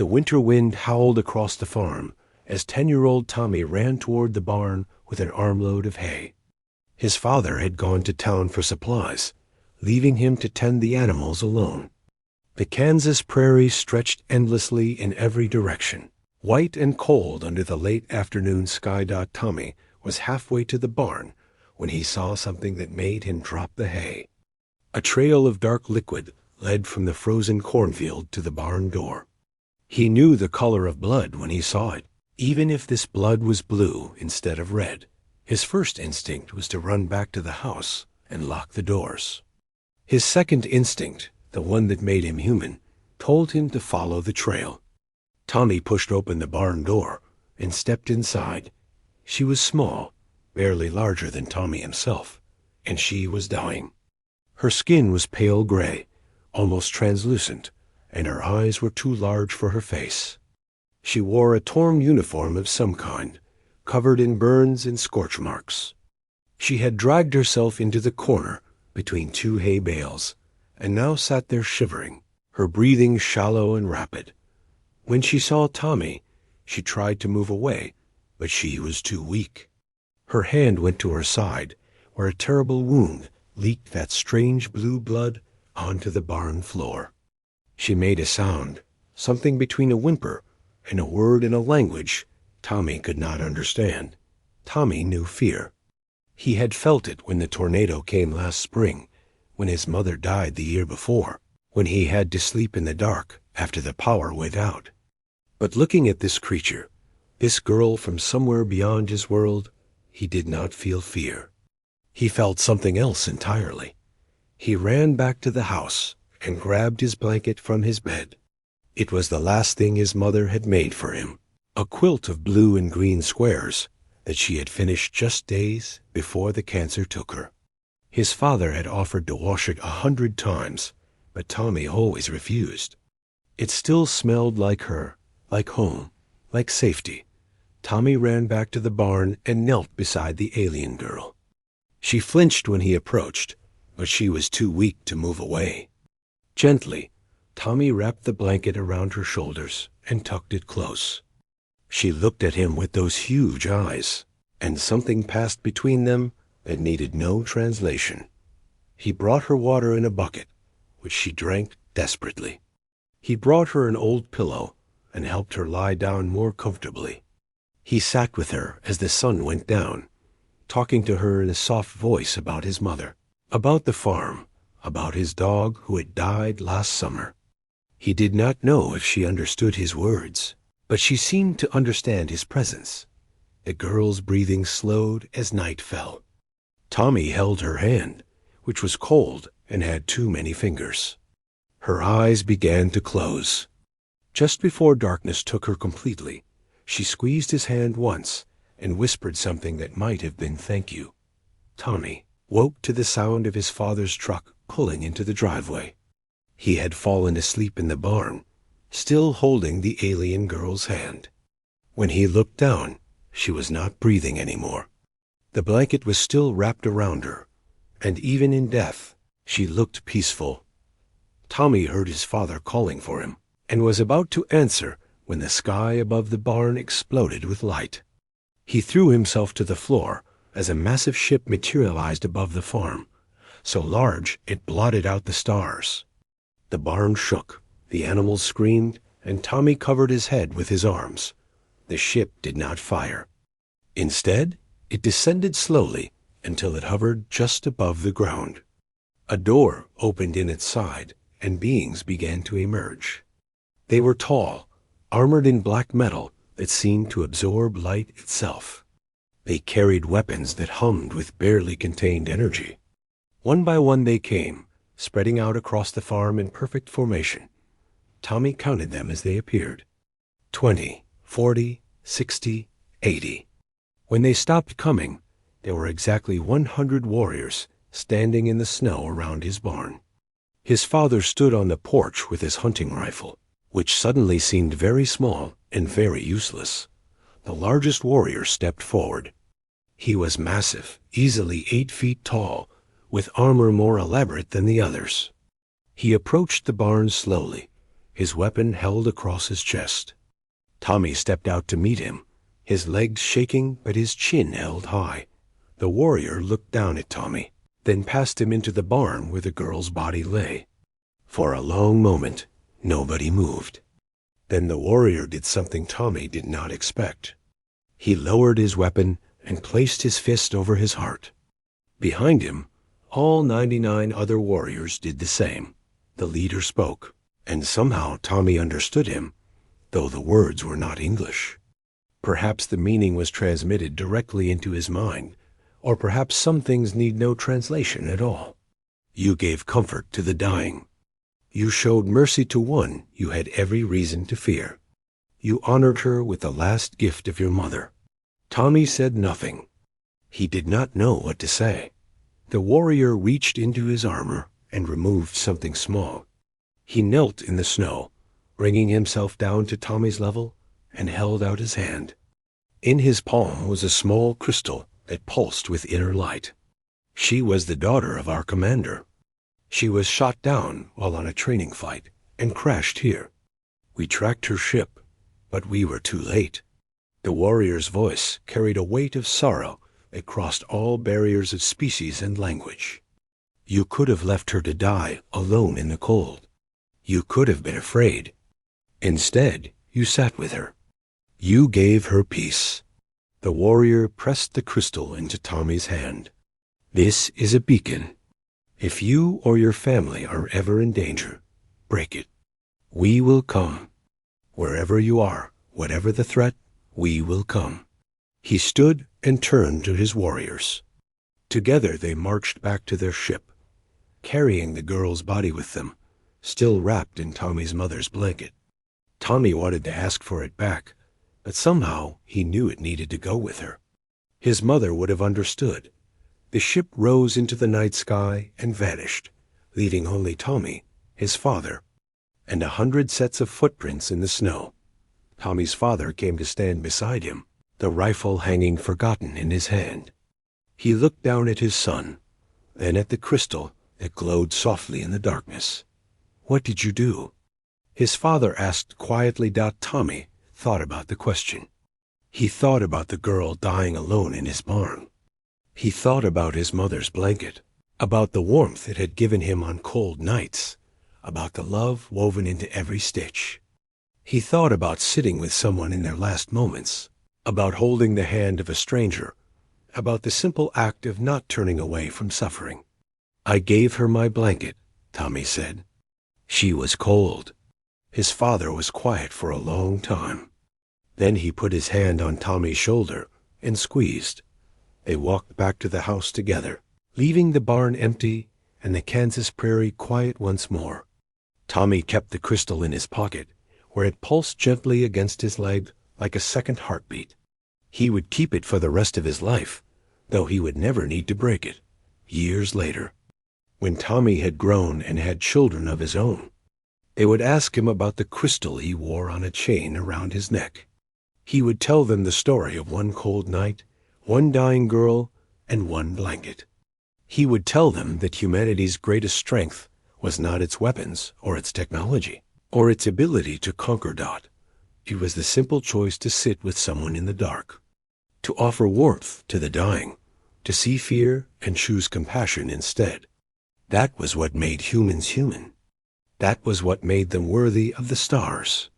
The winter wind howled across the farm as 10-year-old Tommy ran toward the barn with an armload of hay. His father had gone to town for supplies, leaving him to tend the animals alone. The Kansas prairie stretched endlessly in every direction. White and cold under the late afternoon sky. Tommy was halfway to the barn when he saw something that made him drop the hay. A trail of dark liquid led from the frozen cornfield to the barn door. He knew the color of blood when he saw it. Even if this blood was blue instead of red, his first instinct was to run back to the house and lock the doors. His second instinct, the one that made him human, told him to follow the trail. Tommy pushed open the barn door and stepped inside. She was small, barely larger than Tommy himself, and she was dying. Her skin was pale gray, almost translucent, and her eyes were too large for her face. She wore a torn uniform of some kind, covered in burns and scorch marks. She had dragged herself into the corner between two hay bales, and now sat there shivering, her breathing shallow and rapid. When she saw Tommy, she tried to move away, but she was too weak. Her hand went to her side, where a terrible wound leaked that strange blue blood onto the barn floor. She made a sound, something between a whimper and a word in a language Tommy could not understand. Tommy knew fear. He had felt it when the tornado came last spring, when his mother died the year before, when he had to sleep in the dark after the power went out. But looking at this creature, this girl from somewhere beyond his world, he did not feel fear. He felt something else entirely. He ran back to the house and grabbed his blanket from his bed. It was the last thing his mother had made for him, a quilt of blue and green squares that she had finished just days before the cancer took her. His father had offered to wash it 100 times, but Tommy always refused. It still smelled like her, like home, like safety. Tommy ran back to the barn and knelt beside the alien girl. She flinched when he approached, but she was too weak to move away. Gently, Tommy wrapped the blanket around her shoulders and tucked it close. She looked at him with those huge eyes, and something passed between them that needed no translation. He brought her water in a bucket, which she drank desperately. He brought her an old pillow and helped her lie down more comfortably. He sat with her as the sun went down, talking to her in a soft voice about his mother, about the farm, about his dog who had died last summer. He did not know if she understood his words, but she seemed to understand his presence. The girl's breathing slowed as night fell. Tommy held her hand, which was cold and had too many fingers. Her eyes began to close. Just before darkness took her completely, she squeezed his hand once and whispered something that might have been thank you. Tommy woke to the sound of his father's truck pulling into the driveway. He had fallen asleep in the barn, still holding the alien girl's hand. When he looked down, she was not breathing anymore. The blanket was still wrapped around her, and even in death, she looked peaceful. Tommy heard his father calling for him, and was about to answer when the sky above the barn exploded with light. He threw himself to the floor as a massive ship materialized above the farm, so large it blotted out the stars. The barn shook, the animals screamed, and Tommy covered his head with his arms. The ship did not fire. Instead, it descended slowly until it hovered just above the ground. A door opened in its side, and beings began to emerge. They were tall, armored in black metal that seemed to absorb light itself. They carried weapons that hummed with barely contained energy. One by one they came, spreading out across the farm in perfect formation. Tommy counted them as they appeared. 20, 40, 60, 80. When they stopped coming, there were exactly 100 warriors standing in the snow around his barn. His father stood on the porch with his hunting rifle, which suddenly seemed very small and very useless. The largest warrior stepped forward. He was massive, easily 8 feet tall, with armor more elaborate than the others. He approached the barn slowly, his weapon held across his chest. Tommy stepped out to meet him, his legs shaking but his chin held high. The warrior looked down at Tommy, then passed him into the barn where the girl's body lay. For a long moment, nobody moved. Then the warrior did something Tommy did not expect. He lowered his weapon and placed his fist over his heart. Behind him, all 99 other warriors did the same. The leader spoke, and somehow Tommy understood him, though the words were not English. Perhaps the meaning was transmitted directly into his mind, or perhaps some things need no translation at all. You gave comfort to the dying. You showed mercy to one you had every reason to fear. You honored her with the last gift of your mother. Tommy said nothing. He did not know what to say. The warrior reached into his armor and removed something small. He knelt in the snow, bringing himself down to Tommy's level, and held out his hand. In his palm was a small crystal that pulsed with inner light. She was the daughter of our commander. She was shot down while on a training flight and crashed here. We tracked her ship, but we were too late. The warrior's voice carried a weight of sorrow that crossed all barriers of species and language. You could have left her to die alone in the cold. You could have been afraid. Instead, you sat with her. You gave her peace. The warrior pressed the crystal into Tommy's hand. This is a beacon. If you or your family are ever in danger, break it. We will come. Wherever you are, whatever the threat, we will come. He stood and turned to his warriors. Together they marched back to their ship, carrying the girl's body with them, still wrapped in Tommy's mother's blanket. Tommy wanted to ask for it back, but somehow he knew it needed to go with her. His mother would have understood. The ship rose into the night sky and vanished, leaving only Tommy, his father, and 100 sets of footprints in the snow. Tommy's father came to stand beside him, the rifle hanging forgotten in his hand. He looked down at his son, then at the crystal that glowed softly in the darkness. What did you do? His father asked quietly. Tommy thought about the question. He thought about the girl dying alone in his barn. He thought about his mother's blanket, about the warmth it had given him on cold nights, about the love woven into every stitch. He thought about sitting with someone in their last moments, about holding the hand of a stranger, about the simple act of not turning away from suffering. I gave her my blanket, Tommy said. She was cold. His father was quiet for a long time. Then he put his hand on Tommy's shoulder and squeezed. They walked back to the house together, leaving the barn empty and the Kansas prairie quiet once more. Tommy kept the crystal in his pocket, where it pulsed gently against his leg like a second heartbeat. He would keep it for the rest of his life, though he would never need to break it. Years later, when Tommy had grown and had children of his own, they would ask him about the crystal he wore on a chain around his neck. He would tell them the story of one cold night, one dying girl, and one blanket. He would tell them that humanity's greatest strength was not its weapons or its technology or its ability to conquer. It was the simple choice to sit with someone in the dark, to offer warmth to the dying, to see fear and choose compassion instead. That was what made humans human. That was what made them worthy of the stars.